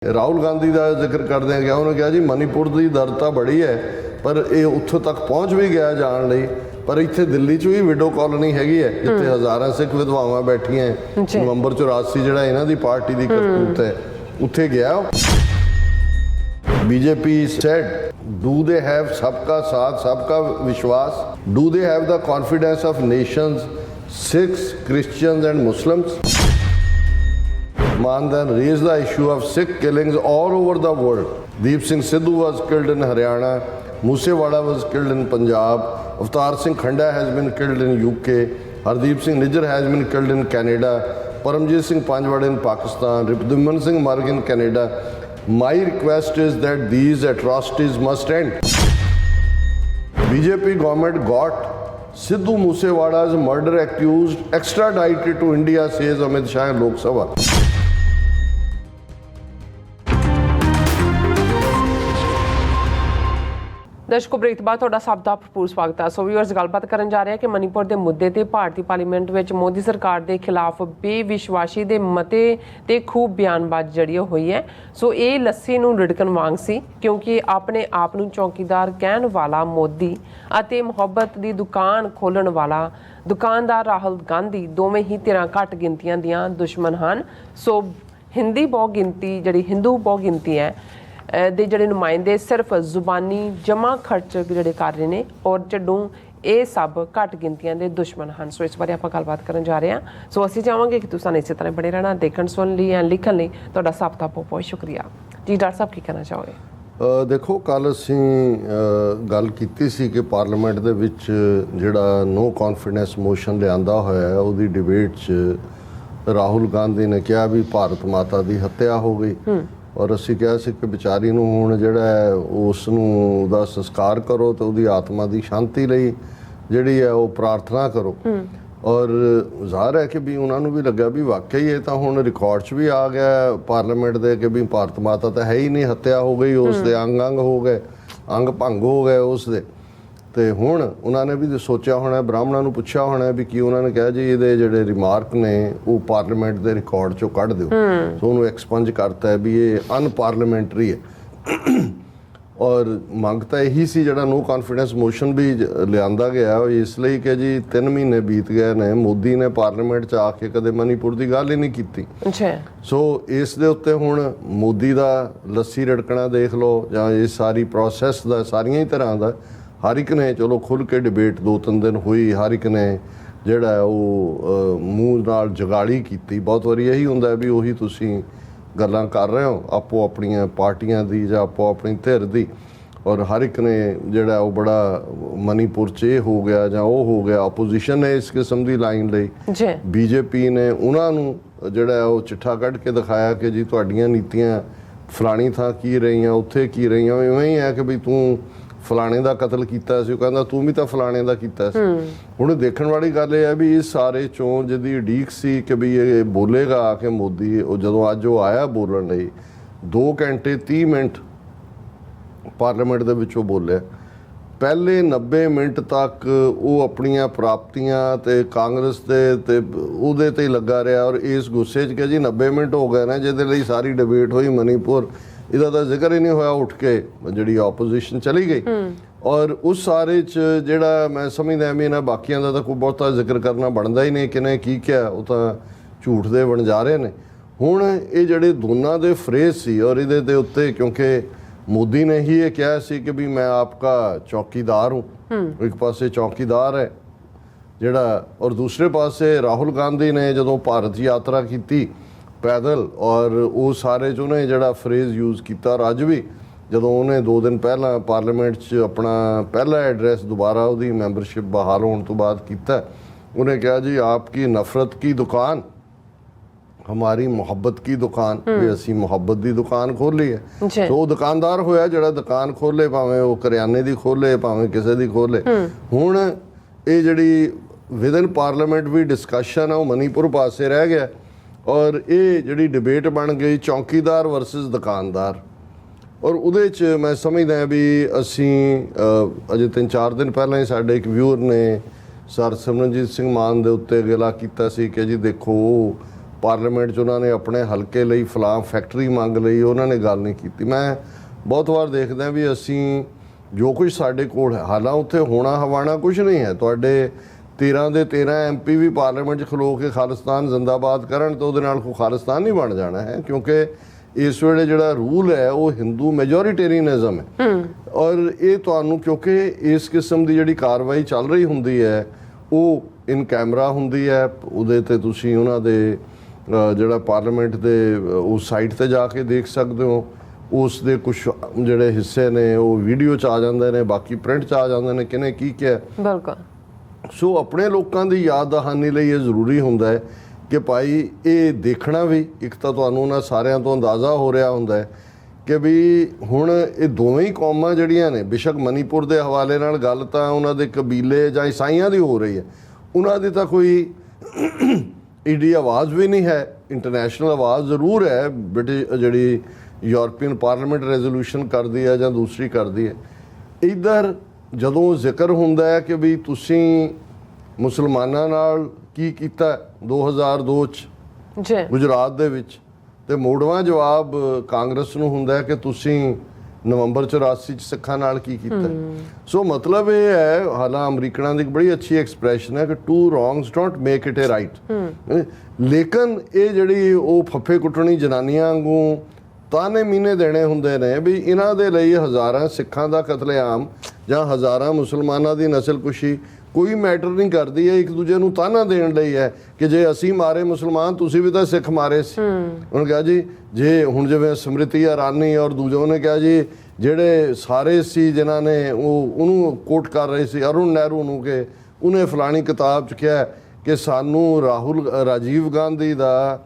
ਰਾਹੁਲ ਗਾਂਧੀ ਦਾ ਜ਼ਿਕਰ ਕਰਦਿਆਂ ਗਿਆ, ਉਹਨੇ ਕਿਹਾ ਜੀ ਮਨੀਪੁਰ ਦੀ ਦਰ ਤਾਂ ਬੜੀ ਹੈ ਪਰ ਇਹ ਉੱਥੋਂ ਤੱਕ ਪਹੁੰਚ ਵੀ ਗਿਆ ਜਾਣ ਲਈ, ਪਰ ਇੱਥੇ ਦਿੱਲੀ 'ਚ ਵੀ ਵਿਡੋ ਕਾਲੋਨੀ ਹੈਗੀ ਹੈ ਜਿੱਥੇ ਹਜ਼ਾਰਾਂ ਸਿੱਖ ਵਿਧਵਾਵਾਂ ਬੈਠੀਆਂ। ਨਵੰਬਰ 84 ਜਿਹੜਾ ਇਹਨਾਂ ਦੀ ਪਾਰਟੀ ਦੀ ਕਰਤੂਤ ਹੈ, ਉੱਥੇ ਗਿਆ। BJP said, do they have सबका साथ सबका विश्वास? Do they have the confidence of nations, Sikhs, Christians and Muslims? Man then raised the issue of Sikh killings all over the world. Deep Singh Sidhu was killed in Haryana, Moosewala was killed in Punjab, Avtar Singh Khanda has been killed in UK, Hardeep Singh Nijjar has been killed in Canada, Paramjit Singh Panjwad in Pakistan, Ripdimman Singh Marg in Canada. My request is that these atrocities must end. BJP government got Sidhu Moosewala's murder accused extradited to India, says Amit Shah in Lok Sabha. ਦਰਸ਼ਕੋ, break ਤੋਂ ਬਾਅਦ ਤੁਹਾਡਾ ਸਭ ਦਾ ਭਰਪੂਰ ਸਵਾਗਤ ਹੈ। ਸੋ viewers, ਗੱਲਬਾਤ ਕਰਨ ਜਾ ਰਹੇ ਹਾਂ ਕਿ ਮਨੀਪੁਰ ਦੇ ਮੁੱਦੇ ਤੇ ਭਾਰਤੀ ਪਾਰਲੀਮੈਂਟ ਵਿੱਚ ਮੋਦੀ ਸਰਕਾਰ ਦੇ ਖਿਲਾਫ ਬੇਵਿਸ਼ਵਾਸੀ ਦੇ ਮਤੇ ਤੇ ਖੂਬ ਬਿਆਨਬਾਜ਼ੀ ਜਿਹੜੀ ਹੋਈ ਹੈ। ਸੋ ਇਹ ਲੱਸੀ ਨੂੰ ਰਿੜਕਣ ਵਾਂਗ ਸੀ, ਕਿਉਂਕਿ ਆਪਣੇ ਆਪ ਨੂੰ ਚੌਕੀਦਾਰ ਕਹਿਣ ਵਾਲਾ ਮੋਦੀ ਅਤੇ ਮੁਹੱਬਤ ਦੀ ਦੁਕਾਨ ਖੋਲ੍ਹਣ ਵਾਲਾ ਦੁਕਾਨਦਾਰ ਰਾਹੁਲ ਗਾਂਧੀ ਦੋਵੇਂ ਹੀ ਧਿਰਾਂ ਘੱਟ ਗਿਣਤੀਆਂ ਦੀਆਂ ਦੁਸ਼ਮਣ ਹਨ। ਸੋ ਹਿੰਦੂ ਬਹੁ ਗਿਣਤੀ ਹੈ ਦੇ ਜਿਹੜੇ ਨੁਮਾਇੰਦੇ ਸਿਰਫ ਜ਼ੁਬਾਨੀ ਜਮ੍ਹਾਂ ਖਰਚ ਜਿਹੜੇ ਕਰ ਰਹੇ ਨੇ, ਔਰ ਝੱਡੂ ਇਹ ਸਭ ਘੱਟ ਗਿਣਤੀਆਂ ਦੇ ਦੁਸ਼ਮਣ ਹਨ। ਸੋ ਇਸ ਬਾਰੇ ਆਪਾਂ ਗੱਲਬਾਤ ਕਰਨ ਜਾ ਰਹੇ ਹਾਂ। ਸੋ ਅਸੀਂ ਚਾਹਾਂਗੇ ਕਿ ਤੁਸੀਂ ਇਸੇ ਤਰ੍ਹਾਂ ਬਣੇ ਰਹਿਣਾ, ਦੇਖਣ ਸੁਣਨ ਲਈ ਜਾਂ ਲਿਖਣ ਲਈ ਤੁਹਾਡਾ ਸਭ ਦਾ ਬਹੁਤ ਬਹੁਤ ਸ਼ੁਕਰੀਆ ਜੀ। ਡਾਕਟਰ ਸਾਹਿਬ, ਕੀ ਕਹਿਣਾ ਚਾਹੋਗੇ? ਦੇਖੋ, ਕੱਲ੍ਹ ਅਸੀਂ ਗੱਲ ਕੀਤੀ ਸੀ ਕਿ ਪਾਰਲੀਮੈਂਟ ਦੇ ਵਿੱਚ ਜਿਹੜਾ ਨੋ ਕੌਨਫੀਡੈਂਸ ਮੋਸ਼ਨ ਲਿਆਂਦਾ ਹੋਇਆ ਹੈ, ਉਹਦੀ ਡਿਬੇਟ 'ਚ ਰਾਹੁਲ ਗਾਂਧੀ ਨੇ ਕਿਹਾ ਵੀ ਭਾਰਤ ਮਾਤਾ ਦੀ ਹੱਤਿਆ ਹੋ ਗਈ, ਔਰ ਅਸੀਂ ਕਿਹਾ ਸੀ ਕਿ ਵਿਚਾਰੀ ਨੂੰ ਹੁਣ ਜਿਹੜਾ ਹੈ ਉਸ ਨੂੰ ਉਹਦਾ ਸੰਸਕਾਰ ਕਰੋ ਤੇ ਉਹਦੀ ਆਤਮਾ ਦੀ ਸ਼ਾਂਤੀ ਲਈ ਜਿਹੜੀ ਹੈ ਉਹ ਪ੍ਰਾਰਥਨਾ ਕਰੋ। ਔਰ ਜ਼ਾਹਰ ਹੈ ਕਿ ਵੀ ਉਹਨਾਂ ਨੂੰ ਵੀ ਲੱਗਾ ਵੀ ਵਾਕਈ ਇਹ ਤਾਂ ਹੁਣ ਰਿਕਾਰਡ 'ਚ ਵੀ ਆ ਗਿਆ ਪਾਰਲੀਮੈਂਟ ਦੇ ਕਿ ਵੀ ਭਾਰਤ ਮਾਤਾ ਤਾਂ ਹੈ ਹੀ ਨਹੀਂ, ਹੱਤਿਆ ਹੋ ਗਈ, ਉਸ ਦੇ ਅੰਗ ਹੋ ਗਏ, ਅੰਗ ਭੰਗ ਹੋ ਗਏ ਉਸ ਦੇ। ਤੇ ਹੁਣ ਉਹਨਾਂ ਨੇ ਵੀ ਸੋਚਿਆ ਹੋਣਾ, ਬ੍ਰਾਹਮਣਾਂ ਨੂੰ ਪੁੱਛਿਆ ਹੋਣਾ ਵੀ ਕੀ, ਉਹਨਾਂ ਨੇ ਕਿਹਾ ਜੀ ਇਹਦੇ ਜਿਹੜੇ ਰਿਮਾਰਕ ਨੇ ਉਹ ਪਾਰਲੀਮੈਂਟ ਦੇ ਰਿਕਾਰਡ 'ਚੋਂ ਕੱਢ ਦਿਓ। ਸੋ ਉਹਨੂੰ ਐਕਸਪੰਜ ਕਰਤਾ ਹੈ ਵੀ ਇਹ ਅਨਪਾਰਲੀਮੈਂਟਰੀ ਹੈ। ਔਰ ਮੰਗ ਤਾਂ ਇਹੀ ਸੀ, ਜਿਹੜਾ ਨੋ ਕੌਨਫੀਡੈਂਸ ਮੋਸ਼ਨ ਵੀ ਲਿਆਂਦਾ ਗਿਆ ਇਸ ਲਈ ਕਿ ਜੀ 3 ਮਹੀਨੇ ਬੀਤ ਗਏ ਨੇ, ਮੋਦੀ ਨੇ ਪਾਰਲੀਮੈਂਟ 'ਚ ਆ ਕੇ ਕਦੇ ਮਨੀਪੁਰ ਦੀ ਗੱਲ ਹੀ ਨਹੀਂ ਕੀਤੀ। ਸੋ ਇਸ ਦੇ ਉੱਤੇ ਹੁਣ ਮੋਦੀ ਦਾ ਲੱਸੀ ਰੜਕਣਾ ਦੇਖ ਲਓ ਜਾਂ ਇਹ ਸਾਰੀ ਪ੍ਰੋਸੈਸ ਦਾ, ਸਾਰੀਆਂ ਹੀ ਤਰ੍ਹਾਂ ਦਾ, ਹਰ ਇੱਕ ਨੇ ਚਲੋ ਖੁੱਲ੍ਹ ਕੇ ਡਿਬੇਟ 2-3 ਦਿਨ ਹੋਈ, ਹਰ ਇੱਕ ਨੇ ਜਿਹੜਾ ਉਹ ਮੂੰਹ ਨਾਲ ਜਗਾੜੀ ਕੀਤੀ। ਬਹੁਤ ਵਾਰੀ ਇਹੀ ਹੁੰਦਾ ਵੀ ਉਹੀ ਤੁਸੀਂ ਗੱਲਾਂ ਕਰ ਰਹੇ ਹੋ ਆਪੋ ਆਪਣੀਆਂ ਪਾਰਟੀਆਂ ਦੀ ਜਾਂ ਆਪੋ ਆਪਣੀ ਧਿਰ ਦੀ, ਔਰ ਹਰ ਇੱਕ ਨੇ ਜਿਹੜਾ ਉਹ ਬੜਾ ਮਨੀਪੁਰ 'ਚ ਇਹ ਹੋ ਗਿਆ ਜਾਂ ਉਹ ਹੋ ਗਿਆ। ਆਪੋਜੀਸ਼ਨ ਨੇ ਇਸ ਕਿਸਮ ਦੀ ਲਾਈਨ ਲਈ, BJP ਨੇ ਉਹਨਾਂ ਨੂੰ ਜਿਹੜਾ ਉਹ ਚਿੱਠਾ ਕੱਢ ਕੇ ਦਿਖਾਇਆ ਕਿ ਜੀ ਤੁਹਾਡੀਆਂ ਨੀਤੀਆਂ ਫਲਾਣੀ ਥਾਂ ਕੀ ਰਹੀਆਂ, ਉੱਥੇ ਕੀ ਰਹੀਆਂ। ਇਵੇਂ ਹੀ ਹੈ ਕਿ ਵੀ ਤੂੰ ਫਲਾਣੇ ਦਾ ਕਤਲ ਕੀਤਾ ਸੀ, ਉਹ ਕਹਿੰਦਾ ਤੂੰ ਵੀ ਤਾਂ ਫਲਾਣੇ ਦਾ ਕੀਤਾ ਸੀ। ਹੁਣ ਦੇਖਣ ਵਾਲੀ ਗੱਲ ਇਹ ਹੈ ਵੀ ਇਸ ਸਾਰੇ ਚੋਂ ਜਿਹਦੀ ਉਡੀਕ ਸੀ ਕਿ ਵੀ ਇਹ ਬੋਲੇਗਾ ਆ ਕੇ ਮੋਦੀ, ਉਹ ਜਦੋਂ ਅੱਜ ਉਹ ਆਇਆ ਬੋਲਣ ਲਈ 2 ਘੰਟੇ 30 ਮਿੰਟ ਪਾਰਲੀਮੈਂਟ ਦੇ ਵਿੱਚੋਂ ਬੋਲਿਆ। ਪਹਿਲੇ 90 ਮਿੰਟ ਤੱਕ ਉਹ ਆਪਣੀਆਂ ਪ੍ਰਾਪਤੀਆਂ ਤੇ ਕਾਂਗਰਸ ਦੇ ਤੇ ਉਹਦੇ ਤੇ ਹੀ ਲੱਗਾ ਰਿਹਾ, ਔਰ ਇਸ ਗੁੱਸੇ 'ਚ ਕਿ ਜੀ 90 ਮਿੰਟ ਹੋ ਗਏ ਨੇ ਜਿਹਦੇ ਲਈ ਸਾਰੀ ਡਿਬੇਟ ਹੋਈ ਮਨੀਪੁਰ, ਇਹਦਾ ਤਾਂ ਜ਼ਿਕਰ ਹੀ ਨਹੀਂ ਹੋਇਆ, ਉੱਠ ਕੇ ਜਿਹੜੀ ਆਪੋਜੀਸ਼ਨ ਚਲੀ ਗਈ। ਔਰ ਉਸ ਸਾਰੇ 'ਚ ਜਿਹੜਾ ਮੈਂ ਸਮਝਦਾ ਵੀ ਇਹਨਾਂ ਬਾਕੀਆਂ ਦਾ ਤਾਂ ਕੋਈ ਬਹੁਤਾ ਜ਼ਿਕਰ ਕਰਨਾ ਬਣਦਾ ਹੀ ਨਹੀਂ, ਕਿਨੇ ਕੀ ਕਿਹਾ, ਉਹ ਤਾਂ ਝੂਠ ਦੇ ਵਣਜਾਰੇ ਨੇ। ਹੁਣ ਇਹ ਜਿਹੜੇ ਦੋਨਾਂ ਦੇ ਫਰੇਜ਼ ਸੀ, ਔਰ ਇਹਦੇ ਦੇ ਉੱਤੇ ਕਿਉਂਕਿ ਮੋਦੀ ਨੇ ਹੀ ਇਹ ਕਿਹਾ ਸੀ ਕਿ ਵੀ ਮੈਂ ਆਪਕਾ ਚੌਕੀਦਾਰ ਹੂੰ, ਇੱਕ ਪਾਸੇ ਚੌਕੀਦਾਰ ਹੈ ਜਿਹੜਾ, ਔਰ ਦੂਸਰੇ ਪਾਸੇ ਰਾਹੁਲ ਗਾਂਧੀ ਨੇ ਜਦੋਂ ਭਾਰਤ ਯਾਤਰਾ ਕੀਤੀ ਪੈਦਲ, ਔਰ ਉਹ ਸਾਰੇ 'ਚ ਉਹਨੇ ਜਿਹੜਾ ਫਰੇਜ਼ ਯੂਜ਼ ਕੀਤਾ, ਔਰ ਅੱਜ ਵੀ ਜਦੋਂ ਉਹਨੇ 2 ਦਿਨ ਪਹਿਲਾਂ ਪਾਰਲੀਮੈਂਟ 'ਚ ਆਪਣਾ ਪਹਿਲਾ ਐਡਰੈਸ ਦੁਬਾਰਾ ਉਹਦੀ ਮੈਂਬਰਸ਼ਿਪ ਬਹਾਲ ਹੋਣ ਤੋਂ ਬਾਅਦ ਕੀਤਾ, ਉਹਨੇ ਕਿਹਾ ਜੀ ਆਪਕੀ ਨਫ਼ਰਤ ਕੀ ਦੁਕਾਨ ਹਮਾਰੀ ਮੁਹੱਬਤ ਕੀ ਦੁਕਾਨ, ਵੀ ਅਸੀਂ ਮੁਹੱਬਤ ਦੀ ਦੁਕਾਨ ਖੋਲ੍ਹੀ ਹੈ। ਸੋ ਉਹ ਦੁਕਾਨਦਾਰ ਹੋਇਆ ਜਿਹੜਾ ਦੁਕਾਨ ਖੋਲ੍ਹੇ, ਭਾਵੇਂ ਉਹ ਕਰਿਆਨੇ ਦੀ ਖੋਲ੍ਹੇ ਭਾਵੇਂ ਕਿਸੇ ਦੀ ਖੋਲ੍ਹੇ। ਹੁਣ ਇਹ ਜਿਹੜੀ ਵਿਦਨ ਪਾਰਲੀਮੈਂਟ ਵੀ ਡਿਸਕਸ਼ਨ ਆ ਉਹ ਮਨੀਪੁਰ ਪਾਸੇ ਰਹਿ ਗਿਆ, ਔਰ ਇਹ ਜਿਹੜੀ ਡਿਬੇਟ ਬਣ ਗਈ ਚੌਕੀਦਾਰ ਵਰਸਸ ਦੁਕਾਨਦਾਰ। ਔਰ ਉਹਦੇ 'ਚ ਮੈਂ ਸਮਝਦਾ ਵੀ ਅਸੀਂ ਅਜੇ 3-4 ਦਿਨ ਪਹਿਲਾਂ ਹੀ ਸਾਡੇ ਇੱਕ ਵਿਊਅਰ ਨੇ ਸਰ ਸਿਮਰਨਜੀਤ ਸਿੰਘ ਮਾਨ ਦੇ ਉੱਤੇ ਗਿਲਾ ਕੀਤਾ ਸੀ ਕਿ ਜੀ ਦੇਖੋ ਪਾਰਲੀਮੈਂਟ 'ਚ ਉਹਨਾਂ ਨੇ ਆਪਣੇ ਹਲਕੇ ਲਈ ਫਲਾਂ ਫੈਕਟਰੀ ਮੰਗ ਲਈ, ਉਹਨਾਂ ਨੇ ਗੱਲ ਨਹੀਂ ਕੀਤੀ। ਮੈਂ ਬਹੁਤ ਵਾਰ ਦੇਖਦਾ ਵੀ ਅਸੀਂ ਜੋ ਕੁਝ ਸਾਡੇ ਕੋਲ ਹੈ, ਹਾਲਾਂ ਉੱਥੇ ਹੋਣਾ ਹਵਾਣਾ ਕੁਝ ਨਹੀਂ ਹੈ। ਤੁਹਾਡੇ 13 ਦੇ 13 MP ਵੀ ਪਾਰਲੀਮੈਂਟ 'ਚ ਖਲੋ ਕੇ ਖਾਲਿਸਤਾਨ ਜ਼ਿੰਦਾਬਾਦ ਕਰਨ ਤਾਂ ਉਹਦੇ ਨਾਲ ਕੋਈ ਖਾਲਿਸਤਾਨ ਨਹੀਂ ਬਣ ਜਾਣਾ ਹੈ, ਕਿਉਂਕਿ ਇਸ ਵੇਲੇ ਜਿਹੜਾ ਰੂਲ ਹੈ ਉਹ ਹਿੰਦੂ ਮੈਜੋਰਿਟੇਰੀਅਨਿਜ਼ਮ ਹੈ। ਔਰ ਇਹ ਤੁਹਾਨੂੰ ਕਿਉਂਕਿ ਇਸ ਕਿਸਮ ਦੀ ਜਿਹੜੀ ਕਾਰਵਾਈ ਚੱਲ ਰਹੀ ਹੁੰਦੀ ਹੈ ਉਹ ਇਨ ਕੈਮਰਾ ਹੁੰਦੀ ਹੈ, ਉਹਦੇ ਤੇ ਤੁਸੀਂ ਉਹਨਾਂ ਦੇ ਜਿਹੜਾ ਪਾਰਲੀਮੈਂਟ ਦੇ ਉਸ ਸਾਈਟ ਤੇ ਜਾ ਕੇ ਦੇਖ ਸਕਦੇ ਹੋ। ਉਸ ਦੇ ਕੁਝ ਜਿਹੜੇ ਹਿੱਸੇ ਨੇ ਉਹ ਵੀਡੀਓ 'ਚ ਆ ਜਾਂਦੇ ਨੇ, ਬਾਕੀ ਪ੍ਰਿੰਟ 'ਚ ਆ ਜਾਂਦੇ ਨੇ ਕਿਹਨੇ ਕੀ ਕਿਹਾ। ਬਿਲਕੁਲ। ਸੋ ਆਪਣੇ ਲੋਕਾਂ ਦੀ ਯਾਦ ਦਹਾਨੀ ਲਈ ਇਹ ਜ਼ਰੂਰੀ ਹੁੰਦਾ ਹੈ ਕਿ ਭਾਈ ਇਹ ਦੇਖਣਾ ਵੀ, ਇੱਕ ਤਾਂ ਤੁਹਾਨੂੰ ਉਹਨਾਂ ਸਾਰਿਆਂ ਤੋਂ ਅੰਦਾਜ਼ਾ ਹੋ ਰਿਹਾ ਹੁੰਦਾ ਹੈ ਕਿ ਵੀ ਹੁਣ ਇਹ ਦੋਵੇਂ ਹੀ ਕੌਮਾਂ ਜਿਹੜੀਆਂ ਨੇ, ਬੇਸ਼ੱਕ ਮਨੀਪੁਰ ਦੇ ਹਵਾਲੇ ਨਾਲ ਗੱਲ ਤਾਂ ਉਹਨਾਂ ਦੇ ਕਬੀਲੇ ਜਾਂ ਈਸਾਈਆਂ ਦੀ ਹੋ ਰਹੀ ਹੈ, ਉਹਨਾਂ ਦੀ ਤਾਂ ਕੋਈ ਈਡੀ ਆਵਾਜ਼ ਵੀ ਨਹੀਂ ਹੈ। ਇੰਟਰਨੈਸ਼ਨਲ ਆਵਾਜ਼ ਜ਼ਰੂਰ ਹੈ, ਬ੍ਰਿਟਿਸ਼ ਜਿਹੜੀ ਯੂਰਪੀਅਨ ਪਾਰਲੀਮੈਂਟ ਰੈਜ਼ੋਲੂਸ਼ਨ ਕਰਦੀ ਹੈ ਜਾਂ ਦੂਸਰੀ ਕਰਦੀ ਹੈ। ਇੱਧਰ ਜਦੋਂ ਜ਼ਿਕਰ ਹੁੰਦਾ ਹੈ ਕਿ ਵੀ ਤੁਸੀਂ ਮੁਸਲਮਾਨਾਂ ਨਾਲ ਕੀ ਕੀਤਾ 2002 'ਚ ਜੀ ਗੁਜਰਾਤ ਦੇ ਵਿੱਚ, ਤੇ ਮੋੜਵਾਂ ਜਵਾਬ ਕਾਂਗਰਸ ਨੂੰ ਹੁੰਦਾ ਹੈ ਕਿ ਤੁਸੀਂ ਨਵੰਬਰ 84 'ਚ ਸਿੱਖਾਂ ਨਾਲ ਕੀ ਕੀਤਾ। ਸੋ ਮਤਲਬ ਇਹ ਹੈ, ਹਾਲਾਂ ਅਮਰੀਕਨਾਂ ਦੀ ਇੱਕ ਬੜੀ ਅੱਛੀ ਐਕਸਪ੍ਰੈਸ਼ਨ ਹੈ ਕਿ two wrongs don't make it a right. ਲੇਕਿਨ ਇਹ ਜਿਹੜੀ ਉਹ ਫੱਫੇ ਕੁੱਟਣੀ ਜਨਾਨੀਆਂ ਵਾਂਗੂ ਤਾਨੇ ਮੀਨੇ ਦੇਣੇ ਹੁੰਦੇ ਨੇ ਵੀ ਇਹਨਾਂ ਦੇ ਲਈ ਹਜ਼ਾਰਾਂ ਸਿੱਖਾਂ ਦਾ ਕਤਲੇਆਮ ਜਾਂ ਹਜ਼ਾਰਾਂ ਮੁਸਲਮਾਨਾਂ ਦੀ ਨਸਲਕੁਸ਼ੀ ਕੋਈ ਮੈਟਰ ਨਹੀਂ ਕਰਦੀ ਹੈ। ਇੱਕ ਦੂਜੇ ਨੂੰ ਤਾਨਾ ਦੇਣ ਲਈ ਹੈ ਕਿ ਜੇ ਅਸੀਂ ਮਾਰੇ ਮੁਸਲਮਾਨ, ਤੁਸੀਂ ਵੀ ਤਾਂ ਸਿੱਖ ਮਾਰੇ ਸੀ। ਉਹਨੇ ਕਿਹਾ ਜੀ ਜੇ ਹੁਣ ਜਿਵੇਂ ਸਮ੍ਰਿਤੀ ਇਰਾਨੀ ਔਰ ਦੂਜੇ ਉਹਨੇ ਕਿਹਾ ਜੀ ਜਿਹੜੇ ਸਾਰੇ ਸੀ ਜਿਨ੍ਹਾਂ ਨੇ ਉਹਨੂੰ ਕੋਟ ਕਰ ਰਹੇ ਸੀ ਅਰੁਣ ਨਹਿਰੂ ਨੂੰ, ਕਿ ਉਹਨੇ ਫਲਾਣੀ ਕਿਤਾਬ 'ਚ ਕਿਹਾ ਕਿ ਸਾਨੂੰ ਰਾਜੀਵ ਗਾਂਧੀ ਦਾ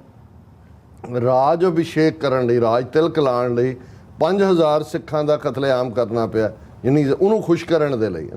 ਰਾਜ ਅਭਿਸ਼ੇਕ ਕਰਨ ਲਈ, ਰਾਜ ਤਿਲਕ ਲਾਉਣ ਲਈ 5000 ਸਿੱਖਾਂ ਦਾ ਕਤਲੇਆਮ ਕਰਨਾ ਪਿਆ, ਯਾਨੀ ਉਹਨੂੰ ਖੁਸ਼ ਕਰਨ ਦੇ ਲਈ।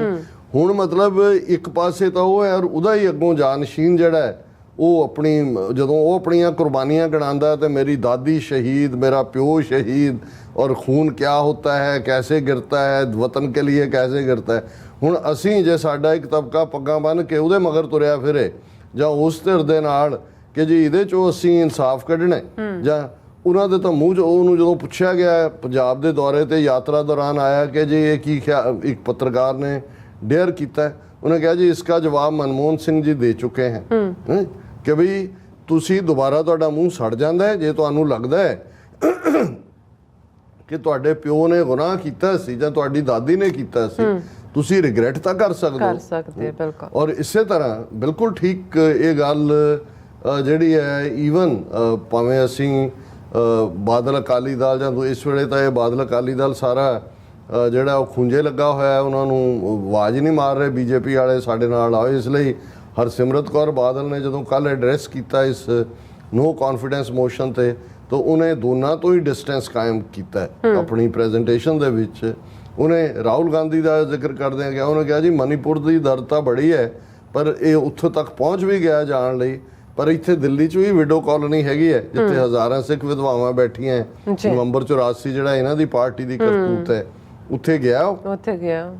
ਹੁਣ ਮਤਲਬ ਇੱਕ ਪਾਸੇ ਤਾਂ ਉਹ ਹੈ ਔਰ ਉਹਦਾ ਹੀ ਅੱਗੋਂ ਜਾਨਸ਼ੀਨ ਜਿਹੜਾ ਹੈ ਉਹ ਆਪਣੀ, ਜਦੋਂ ਉਹ ਆਪਣੀਆਂ ਕੁਰਬਾਨੀਆਂ ਗਿਣਾਉਂਦਾ ਤੇ ਮੇਰੀ ਦਾਦੀ ਸ਼ਹੀਦ, ਮੇਰਾ ਪਿਓ ਸ਼ਹੀਦ, ਔਰ ਖੂਨ ਕਿਆ ਹੋਤਾ ਹੈ, ਕੈਸੇ ਗਿਰਤਾ ਹੈ, ਵਤਨ ਕੇ ਲਈ ਕੈਸੇ ਗਿਰਤਾ ਹੈ। ਹੁਣ ਅਸੀਂ ਜੇ ਸਾਡਾ ਇੱਕ ਤਬਕਾ ਪੱਗਾਂ ਬੰਨ੍ਹ ਕੇ ਉਹਦੇ ਮਗਰ ਤੁਰਿਆ ਫਿਰੇ ਜਾਂ ਉਸ ਧਿਰ ਦੇ ਨਾਲ ਕਿ ਜੀ ਇਹਦੇ 'ਚੋਂ ਅਸੀਂ ਇਨਸਾਫ ਕੱਢਣਾ, ਜਾਂ ਉਹਨਾਂ ਦੇ ਤਾਂ ਮੂੰਹ 'ਚ ਉਹਨੂੰ ਜਦੋਂ ਪੁੱਛਿਆ ਗਿਆ ਪੰਜਾਬ ਦੇ ਦੌਰੇ ਤੇ ਯਾਤਰਾ ਦੌਰਾਨ ਆਇਆ ਕਿ ਜੀ ਇਹ ਕੀ ਇੱਕ ਪੱਤਰਕਾਰ ਨੇ ਡੇਅਰ ਕੀਤਾ, ਉਹਨੇ ਕਿਹਾ ਜੀ ਇਸਕਾ ਜਵਾਬ ਮਨਮੋਹਨ ਸਿੰਘ ਜੀ ਦੇ ਚੁੱਕੇ ਹੈ ਕਿ ਵੀ ਤੁਸੀਂ ਦੁਬਾਰਾ ਤੁਹਾਡਾ ਮੂੰਹ ਸੜ ਜਾਂਦਾ ਹੈ ਜੇ ਤੁਹਾਨੂੰ ਲੱਗਦਾ ਹੈ ਕਿ ਤੁਹਾਡੇ ਪਿਓ ਨੇ ਗੁਨਾਹ ਕੀਤਾ ਸੀ ਜਾਂ ਤੁਹਾਡੀ ਦਾਦੀ ਨੇ ਕੀਤਾ ਸੀ, ਤੁਸੀਂ ਰਿਗਰੈਟ ਤਾਂ ਕਰ ਸਕਦੇ ਹੋ। ਬਿਲਕੁਲ। ਔਰ ਇਸੇ ਤਰ੍ਹਾਂ ਬਿਲਕੁਲ ਠੀਕ ਇਹ ਗੱਲ ਜਿਹੜੀ ਹੈ, ਈਵਨ ਭਾਵੇਂ ਅਸੀਂ ਬਾਦਲ ਅਕਾਲੀ ਦਲ ਜਾਂ ਇਸ ਵੇਲੇ ਤਾਂ ਇਹ ਬਾਦਲ ਅਕਾਲੀ ਦਲ ਸਾਰਾ ਜਿਹੜਾ ਉਹ ਖੁੰਝੇ ਲੱਗਾ ਹੋਇਆ, ਉਹਨਾਂ ਨੂੰ ਆਵਾਜ਼ ਨਹੀਂ ਮਾਰ ਰਹੇ ਬੀਜੇਪੀ ਵਾਲੇ ਸਾਡੇ ਨਾਲ ਆਓ। ਇਸ ਲਈ ਹਰਸਿਮਰਤ ਕੌਰ ਬਾਦਲ ਨੇ ਜਦੋਂ ਕੱਲ ਐਡਰੈਸ ਕੀਤਾ ਇਸ ਨੋ ਕੌਨਫੀਡੈਂਸ ਮੋਸ਼ਨ ਤੇ, ਤਾਂ ਉਹਨੇ ਦੋਨਾਂ ਤੋਂ ਹੀ ਡਿਸਟੈਂਸ ਕਾਇਮ ਕੀਤਾ ਆਪਣੀ ਪ੍ਰੈਜੈਂਟੇਸ਼ਨ ਦੇ ਵਿੱਚ। ਉਹਨੇ ਰਾਹੁਲ ਗਾਂਧੀ ਦਾ ਜ਼ਿਕਰ ਕਰਦਿਆਂ ਗਿਆ, ਉਹਨੇ ਕਿਹਾ ਜੀ ਮਨੀਪੁਰ ਦੀ ਦਰ ਤਾਂ ਬੜੀ ਹੈ ਪਰ ਇਹ ਉੱਥੋਂ ਤੱਕ ਪਹੁੰਚ ਵੀ ਗਿਆ ਜਾਣ ਲਈ, ਪਰ ਇੱਥੇ ਦਿੱਲੀ 'ਚ ਵੀ ਵਿਡੋ ਕਾਲੋਨੀ ਹੈਗੀ ਹੈ ਜਿੱਥੇ ਹਜ਼ਾਰਾਂ ਸਿੱਖ ਵਿਧਵਾਵਾਂ ਬੈਠੀਆਂ। ਨਵੰਬਰ 84 ਜਿਹੜਾ ਇਹਨਾਂ ਦੀ ਪਾਰਟੀ ਦੀ ਕਰਤੂਤ ਹੈ, ਉੱਥੇ ਗਿਆ।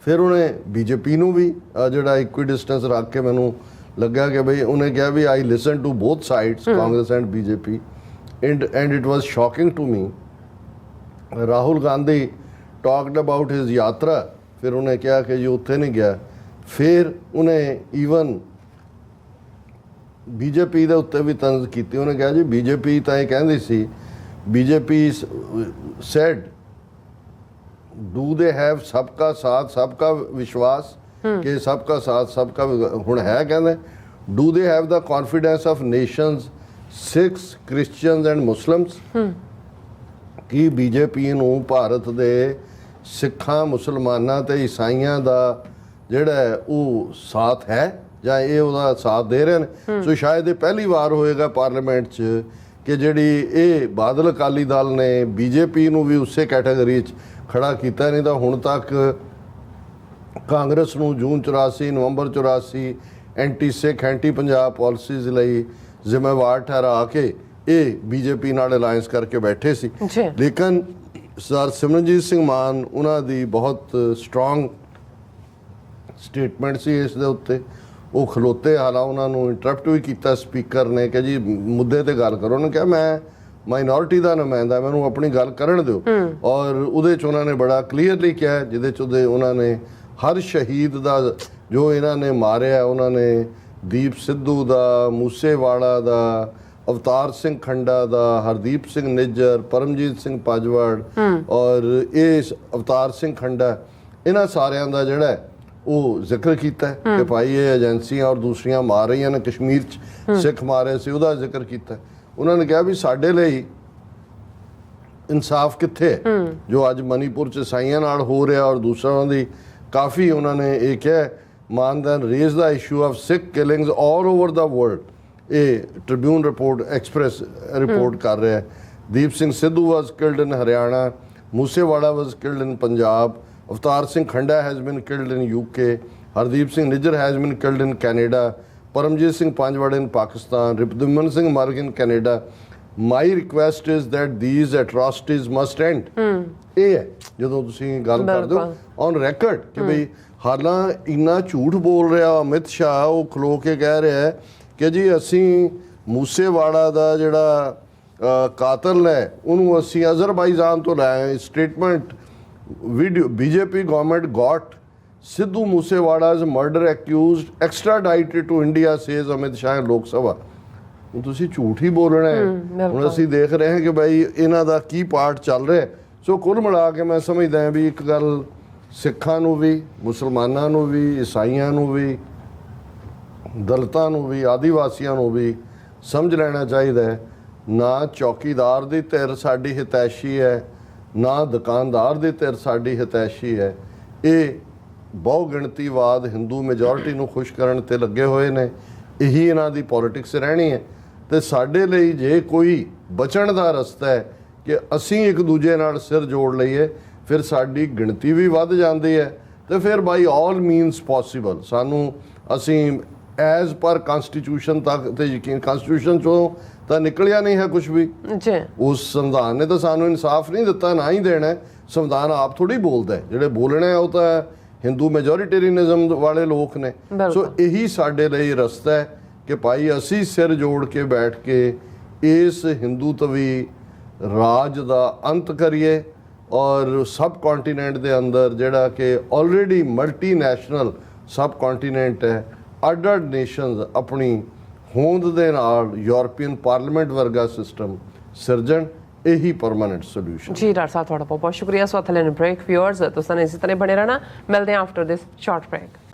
ਫਿਰ ਉਹਨੇ ਬੀਜੇਪੀ ਨੂੰ ਵੀ ਜਿਹੜਾ ਇਕੁਈ ਡਿਸਟੈਂਸ ਰੱਖ ਕੇ, ਮੈਨੂੰ ਲੱਗਾ ਕਿ ਬਈ ਉਹਨੇ ਕਿਹਾ ਵੀ I listen to both sides Congress and BJP and it was shocking to me. Rahul Gandhi talked about his yatra, ਫਿਰ ਉਹਨੇ ਕਿਹਾ ਕਿ ਜੀ ਉੱਥੇ ਨਹੀਂ ਗਿਆ। ਫਿਰ ਉਹਨੇ ਈਵਨ ਬੀਜੇਪੀ ਦੇ ਉੱਤੇ ਵੀ ਤੰਜ਼ ਕੀਤੀ। ਉਹਨੇ ਕਿਹਾ ਜੀ ਬੀਜੇਪੀ ਤਾਂ ਇਹ ਕਹਿੰਦੀ ਸੀ, BJP said do they have ਸਬਕਾ ਸਾਥ ਸਬਕਾ ਵਿਸ਼ਵਾਸ, ਕਿ ਸਬਕਾ ਸਾਥ ਸਬਕਾ, ਹੁਣ ਹੈ ਕਹਿੰਦੇ do they have the confidence of nations Sikhs Christians and Muslims, ਕਿ ਬੀਜੇਪੀ ਨੂੰ ਭਾਰਤ ਦੇ ਸਿੱਖਾਂ ਮੁਸਲਮਾਨਾਂ ਤੇ ਈਸਾਈਆਂ ਦਾ ਜਿਹੜਾ ਉਹ ਸਾਥ ਹੈ ਜਾਂ ਇਹ ਉਹਦਾ ਸਾਥ ਦੇ ਰਹੇ ਨੇ। ਸੋ ਸ਼ਾਇਦ ਇਹ ਪਹਿਲੀ ਵਾਰ ਹੋਏਗਾ ਪਾਰਲੀਮੈਂਟ 'ਚ ਕਿ ਜਿਹੜੀ ਇਹ ਬਾਦਲ ਅਕਾਲੀ ਦਲ ਨੇ ਬੀਜੇਪੀ ਨੂੰ ਵੀ ਉਸੇ ਕੈਟਾਗਰੀ 'ਚ ਖੜਾ ਕੀਤਾ। ਨਹੀਂ ਤਾਂ ਹੁਣ ਤੱਕ ਕਾਂਗਰਸ ਨੂੰ ਜੂਨ 84 ਨਵੰਬਰ 84 ਐਂਟੀ ਸਿੱਖ ਐਂਟੀ ਪੰਜਾਬ ਪਾਲਿਸੀਜ਼ ਲਈ ਜ਼ਿੰਮੇਵਾਰ ਠਹਿਰਾ ਕੇ ਇਹ ਬੀਜੇਪੀ ਨਾਲ ਅਲਾਈਅੰਸ ਕਰਕੇ ਬੈਠੇ ਸੀ। ਲੇਕਿਨ ਸਰ ਸਿਮਰਨਜੀਤ ਸਿੰਘ ਮਾਨ ਉਹਨਾਂ ਦੀ ਬਹੁਤ ਸਟਰੋਂਗ ਸਟੇਟਮੈਂਟ ਸੀ ਇਸ ਦੇ ਉੱਤੇ। ਉਹ ਖਲੋਤੇ, ਹਾਲਾਂ ਉਹਨਾਂ ਨੂੰ ਇੰਟਰਪਟ ਵੀ ਕੀਤਾ ਸਪੀਕਰ ਨੇ ਕਿ ਜੀ ਮੁੱਦੇ ਤੇ ਗੱਲ ਕਰੋ। ਉਹਨੇ ਕਿਹਾ ਮੈਂ ਮਾਈਨੋਰਿਟੀ ਦਾ ਨੁਮਾਇੰਦਾ, ਮੈਨੂੰ ਆਪਣੀ ਗੱਲ ਕਰਨ ਦਿਓ। ਔਰ ਉਹਦੇ 'ਚ ਉਹਨਾਂ ਨੇ ਬੜਾ ਕਲੀਅਰਲੀ ਕਿਹਾ, ਜਿਹਦੇ 'ਚ ਉਹਨਾਂ ਨੇ ਹਰ ਸ਼ਹੀਦ ਦਾ ਜੋ ਇਹਨਾਂ ਨੇ ਮਾਰਿਆ, ਉਹਨਾਂ ਨੇ ਦੀਪ ਸਿੱਧੂ ਦਾ, ਮੂਸੇਵਾਲਾ ਦਾ, ਅਵਤਾਰ ਸਿੰਘ ਖੰਡਾ ਦਾ, ਹਰਦੀਪ ਸਿੰਘ ਨਿੱਜਰ, ਪਰਮਜੀਤ ਸਿੰਘ ਪਾਜਵਾੜ ਔਰ ਇਹ ਅਵਤਾਰ ਸਿੰਘ ਖੰਡਾ, ਇਹਨਾਂ ਸਾਰਿਆਂ ਦਾ ਜਿਹੜਾ ਉਹ ਜ਼ਿਕਰ ਕੀਤਾ ਕਿ ਭਾਈ ਇਹ ਏਜੰਸੀਆਂ ਔਰ ਦੂਸਰੀਆਂ ਮਾਰ ਰਹੀਆਂ ਨੇ, ਕਸ਼ਮੀਰ 'ਚ ਸਿੱਖ ਮਾਰੇ ਸੀ ਉਹਦਾ ਜ਼ਿਕਰ ਕੀਤਾ। ਉਹਨਾਂ ਨੇ ਕਿਹਾ ਵੀ ਸਾਡੇ ਲਈ ਇਨਸਾਫ ਕਿੱਥੇ ਹੈ ਜੋ ਅੱਜ ਮਨੀਪੁਰ 'ਚ ਈਸਾਈਆਂ ਨਾਲ ਹੋ ਰਿਹਾ, ਔਰ ਦੂਸਰਾ ਦੀ ਕਾਫੀ ਉਹਨਾਂ ਨੇ ਇਹ ਕਿਹਾ ਮਾਨਦਨ raised the issue of Sikh killings all over the world. ਇਹ ਟ੍ਰਿਬਿਊਨ ਰਿਪੋਰਟ ਐਕਸਪ੍ਰੈਸ ਰਿਪੋਰਟ ਕਰ ਰਿਹਾ ਹੈ। Deep Singh Sidhu was killed in Haryana, Moosewala was killed in Punjab, Avtar Singh Khanda has been killed in UK, Hardeep Singh Nijjar has been killed in Canada, Paramjit Singh Panjwar in Pakistan, Ripudaman Singh ਮਰਗ in Canada. My request is that these atrocities must end. ਇਹ ਹੈ ਜਦੋਂ ਤੁਸੀਂ ਗੱਲ ਕਰਦੇ ਹੋ ਔਨ ਰੈਕਰਡ ਕਿ ਬਈ ਹਾਲਾਂ ਇੰਨਾ ਝੂਠ ਬੋਲ ਰਿਹਾ ਅਮਿਤ ਸ਼ਾਹ, ਉਹ ਖਲੋ ਕੇ ਕਹਿ ਰਿਹਾ ਹੈ ਕਿ ਜੀ ਅਸੀਂ ਮੂਸੇਵਾੜਾ ਦਾ ਜਿਹੜਾ ਕਾਤਲ ਹੈ ਉਹਨੂੰ ਅਸੀਂ ਅਜ਼ਰਬਾਈਜਾਨ ਤੋਂ ਲਾਇਆ। Statement video BJP government got Sidhu Moosewala's murder accused extradited to India says Amit Shah Lok Sabha. ਹੁਣ ਤੁਸੀਂ ਝੂਠ ਹੀ ਬੋਲਣਾ ਹੈ। ਹੁਣ ਅਸੀਂ ਦੇਖ ਰਹੇ ਹਾਂ ਕਿ ਭਾਈ ਇਹਨਾਂ ਦਾ ਕੀ ਪਾਰਟ ਚੱਲ ਰਿਹਾ। ਸੋ ਕੁੱਲ ਮਿਲਾ ਕੇ ਮੈਂ ਸਮਝਦਾ ਹਾਂ ਵੀ ਇੱਕ ਗੱਲ ਸਿੱਖਾਂ ਨੂੰ ਵੀ, ਮੁਸਲਮਾਨਾਂ ਨੂੰ ਵੀ, ਈਸਾਈਆਂ ਨੂੰ ਵੀ, ਦਲਿਤਾਂ ਨੂੰ ਵੀ, ਆਦੀਵਾਸੀਆਂ ਨੂੰ ਵੀ ਸਮਝ ਲੈਣਾ ਚਾਹੀਦਾ ਹੈ, ਨਾ ਚੌਕੀਦਾਰ ਦੀ ਧਿਰ ਸਾਡੀ ਹਿਤੈਸ਼ੀ ਹੈ, ਨਾ ਦੁਕਾਨਦਾਰ ਦੀ ਧਿਰ ਸਾਡੀ ਹਿਤੈਸ਼ੀ ਹੈ। ਇਹ ਬਹੁ ਗਿਣਤੀਵਾਦ ਹਿੰਦੂ ਮੈਜੋਰਿਟੀ ਨੂੰ ਖੁਸ਼ ਕਰਨ ਤੇ ਲੱਗੇ ਹੋਏ ਨੇ। ਇਹੀ ਇਹਨਾਂ ਦੀ ਪੋਲਿਟਿਕਸ ਰਹਿਣੀ ਹੈ। ਤੇ ਸਾਡੇ ਲਈ ਜੇ ਕੋਈ ਬਚਣ ਦਾ ਰਸਤਾ ਹੈ ਕਿ ਅਸੀਂ ਇੱਕ ਦੂਜੇ ਨਾਲ ਸਿਰ ਜੋੜ ਲਈਏ, ਫਿਰ ਸਾਡੀ ਗਿਣਤੀ ਵੀ ਵੱਧ ਜਾਂਦੀ ਹੈ ਤੇ ਫਿਰ ਬਾਈ ਆਲ ਮੀਨਸ ਪੋਸੀਬਲ ਸਾਨੂੰ ਅਸੀਂ ਐਜ਼ ਪਰ ਕਨਸਟੀਟਿਊਸ਼ਨ ਤੱਕ ਤੇ ਯਕੀਨ, ਕਨਸਟੀਟਿਊਸ਼ਨ ਚੋਂ ਤਾਂ ਨਿਕਲਿਆ ਨਹੀਂ ਹੈ ਕੁਝ ਵੀ ਜੀ। ਉਸ ਸੰਵਿਧਾਨ ਨੇ ਤਾਂ ਸਾਨੂੰ ਇਨਸਾਫ ਨਹੀਂ ਦਿੱਤਾ, ਨਾ ਹੀ ਦੇਣਾ। ਸੰਵਿਧਾਨ ਆਪ ਥੋੜੀ ਬੋਲਦਾ ਹੈ, ਜਿਹੜੇ ਬੋਲਣੇ ਉਹ ਤਾਂ ਹਿੰਦੂ ਮੈਜੋਰਿਟੇਰੀਅਨਿਜ਼ਮ ਵਾਲੇ ਲੋਕ ਨੇ। ਸੋ ਇਹੀ ਸਾਡੇ ਲਈ ਰਸਤਾ ਹੈ ਕਿ ਭਾਈ ਅਸੀਂ ਸਿਰ ਜੋੜ ਕੇ ਬੈਠ ਕੇ ਇਸ ਹਿੰਦੂਤਵੀ ਰਾਜ ਦਾ ਅੰਤ ਕਰੀਏ ਔਰ ਸਬ ਕੰਟੀਨੈਂਟ ਦੇ ਅੰਦਰ ਜਿਹੜਾ ਕਿ ਆਲਰੇਡੀ ਮਲਟੀਨੈਸ਼ਨਲ ਸਬ ਕੰਟੀਨੈਂਟ ਹੈ, ਅੱਡ-ਅੱਡ ਨੇਸ਼ਨਸ ਆਪਣੀ ਹੋਂਦ ਦੇ ਨਾਲ ਯੂਰਪੀਅਨ ਪਾਰਲੀਮੈਂਟ ਵਰਗਾ ਸਿਸਟਮ ਸਿਰਜਣ। ਇਹੀ ਪਰਮਾਨੈਂਟ ਸੋਲੂਸ਼ਨ। ਜੀ ਡਾਕਟਰ ਸਾਹਿਬ ਤੁਹਾਡਾ ਬਹੁਤ ਬਹੁਤ ਸ਼ੁਕਰੀਆ। ਸੋ ਅਥਲੇ ਬ੍ਰੇਕ ਵਿਊਅਰਸ ਤੁਸੀਂ ਇਸੇ ਤਰ੍ਹਾਂ ਬਣੇ ਰਹਿਣਾ। ਮਿਲਦੇ ਹਾਂ ਆਫਟਰ ਦਿਸ ਸ਼ਾਰਟ ਬ੍ਰੇਕ।